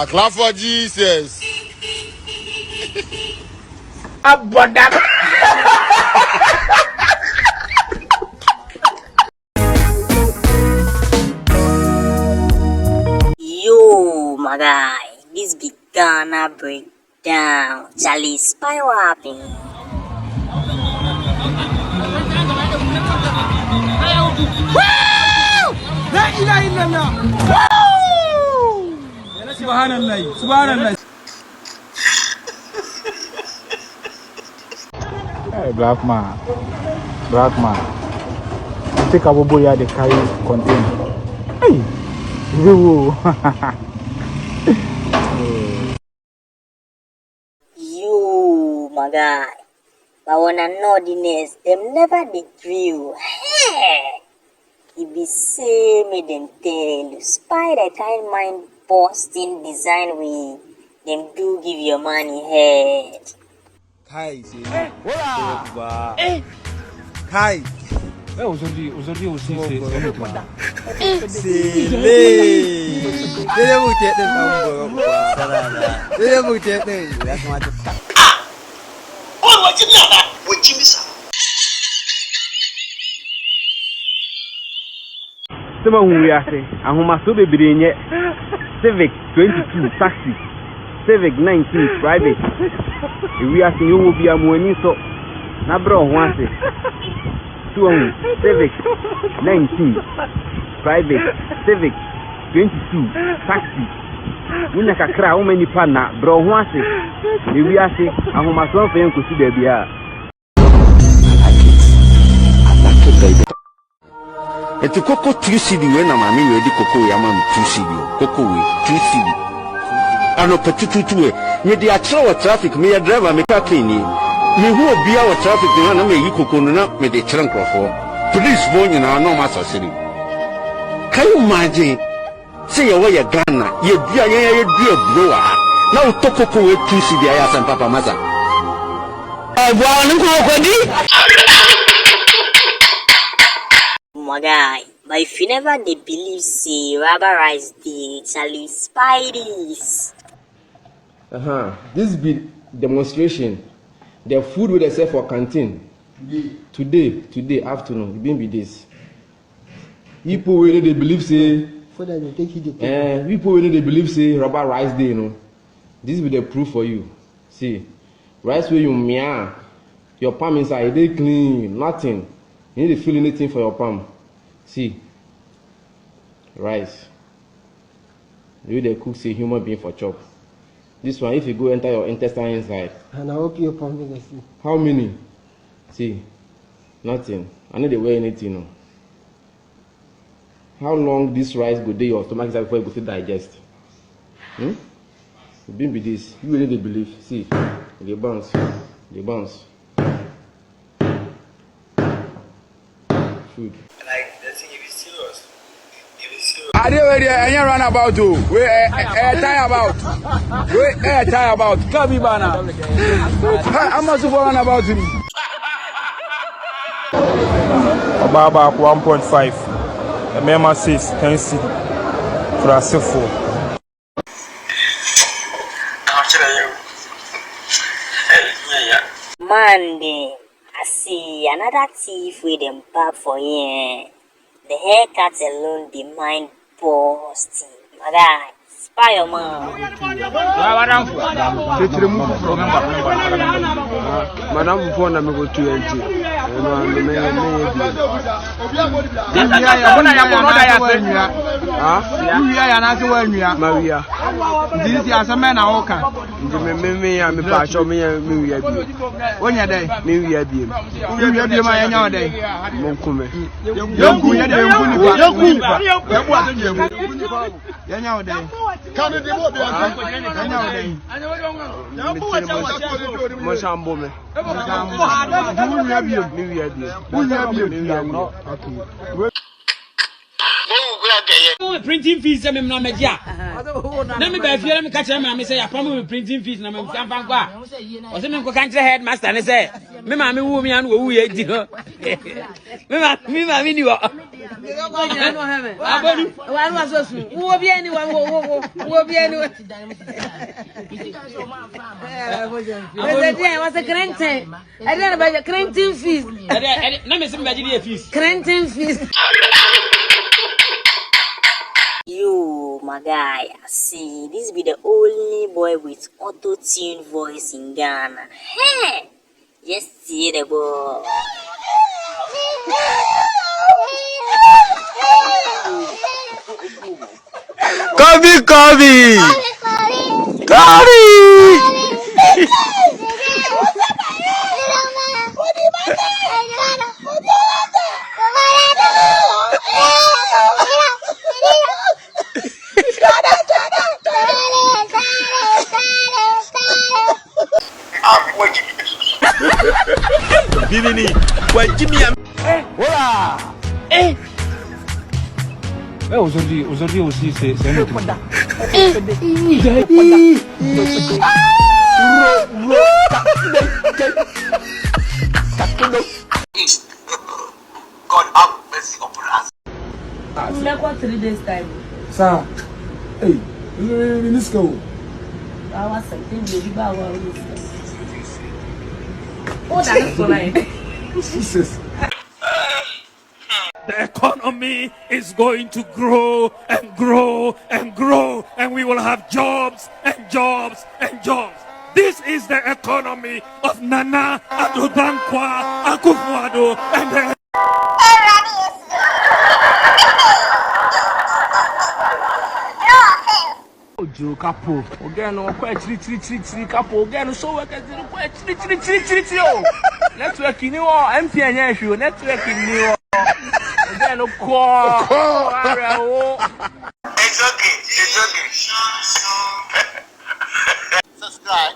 Clap for Jesus. Yo, my guy, this big Ghana breakdown. Chale, spy what happened? Subhanallah. Hey, black man. Take a boy here, they carry container. Hey, you. Yo, my guy. But when I know the next, them never did drill. Hey! It be say me them tell you. Spy the kind mind borsting design we them do give your money head. Kai, see. Kai. Aujourd'hui, aussi, c'est Sema we ase ahomaso bebre nye Civic 22 taxi Civic 19 private we ase yo bi amoni so na bro ho ase Civic 19 private Civic 22 taxi Unya kakra o mani pa na bro ho ase we ase ahomaso fa yankosi da bia Eti koko 3 cd we na mami we di koko ya mam 2 cd koko we 2 cd ano petututu we me di achro traffic me ya driver me ka kini me hu obia wa traffic na me yi koko no na me de kire nkrofo police bo nyina no ma sasiri can you imagine say you we Ghana ye bia ye bia bro wa na o to koko we 2 cd ya san papa maza bo an ko di My guy, but if you never they believe, say, rubberize the Chale Spideys. This be demonstration. The food we they sell for canteen. Today afternoon, it been be this. People when they believe say for that they take it. People when they believe say rubber rice day, you know. This be the proof for you. See, rice where you mia, your palm inside they clean, nothing. You need to feel anything for your palm. See, rice. You they cook say human being for chop. This one, if you go enter your intestine inside. And I hope your palm is see. How many? See, nothing. I need to weigh anything. No. How long this rice go day your stomach inside before you go to digest? It been be this. You really they believe. See, they bounce. Food. Like the thing if it's serious. I didn't ready any run about you. We tie about. Tie about. Kabibana. I'm not super run about him. About 1.5. The member says 10 city for a cell phone. Monday, I see another thief with them back for here. The haircut alone be mind borsting. My guy, spy your man. Madam phone na me go to NG. This is a man I walk. Me pa show me we are bi. Onya day. Me we are bi. You are bi my anya day. Monkume. Yoku ya dey yoku ni ba. Yanya day. Can you do what? Yanya day. Mo sambo me. You are bi. Me we are bi. Okay. Printing fees me na media na me ba fie me ka kire me say ya pam printing fees na me fiam fan kwa o se me ko kan kire headmaster ne say me ma me wu me an wo wu ye di no me ma me ni wo You, my guy, see, this be the only boy with auto-tune voice in Ghana. Hey, just see the boy. Kobe! Bibinii, kwa Jimmy. Hola! Aujourd'hui aussi, c'est un autre. God have mercy upon us. Like what 3 days time? Sir, hey, let's go. I was saying, baby, oh, that's so nice. Jesus. The economy is going to grow and grow and grow, and we will have jobs and jobs and jobs. This is the economy of Nana Addo Dankwa Akufo-Addo and the Ojo capo. Again, no quite three capo. Again, so work as quite three. Network in you, MTN issue. Network in you. Again, no call. It's okay. Subscribe.